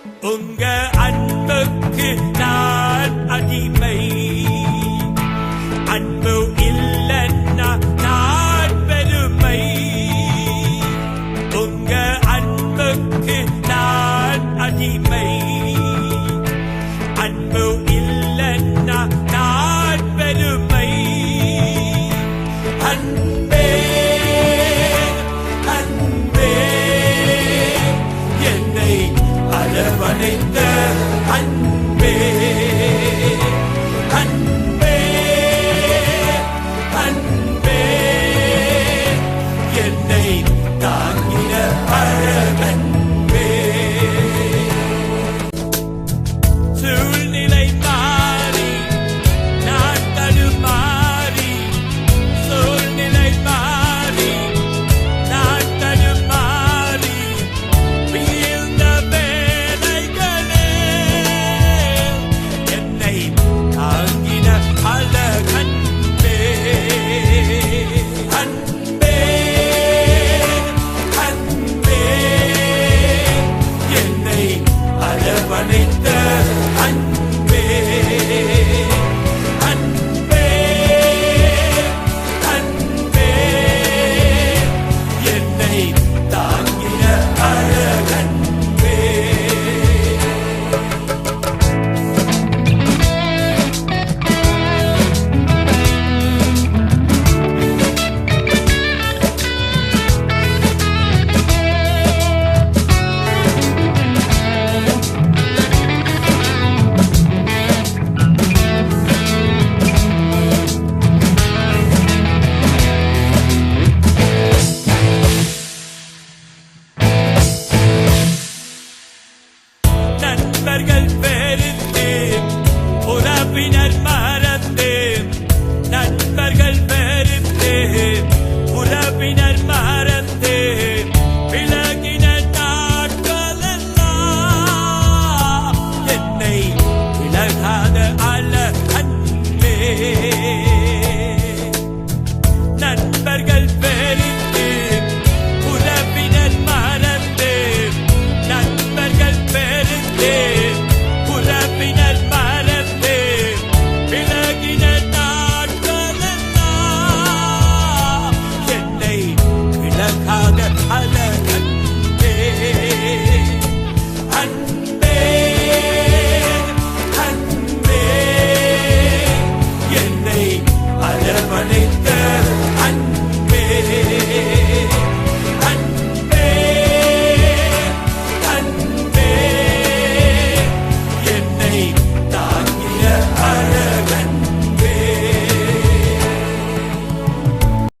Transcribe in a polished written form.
உங்க அன்புக்கு நான் அடிமை. அன்பு இல்லைன்னா நான் பெருமை. உங்க அன்புக்கு நான் அடிமை. அன்பு இல்லைன்னா நான் பெருமை. அன்பே அன்பே என்னை அரவணைத்த அன்பே. அன்பே அன்பே என்னை தாங்கின அழகன்பே. சூழ்நிலை மாறி நான் தடுமாறி. சூழ்நிலை மாறி நான் தடுமாறி. வீழ்ந்த வேலைகளே என்னை தாங்கின அழகன்பே. அன்பே அன்பே என்னை அரவணைத்த அன்பே. அன்பே அன்பே என்னை தாங்கின அழகன்பே. நண்பர்கள் வெறுத்து உறவினர் மறந்து. நண்பர்கள் வெறுத்து உறவினர் மறந்து. விலகின நாட்களெல்லாம் என்னை விலகாத அழகன்பே. நண்பர்கள் வெறுத்து உறவினர் மறந்து. நண்பர்கள் வெறுத்து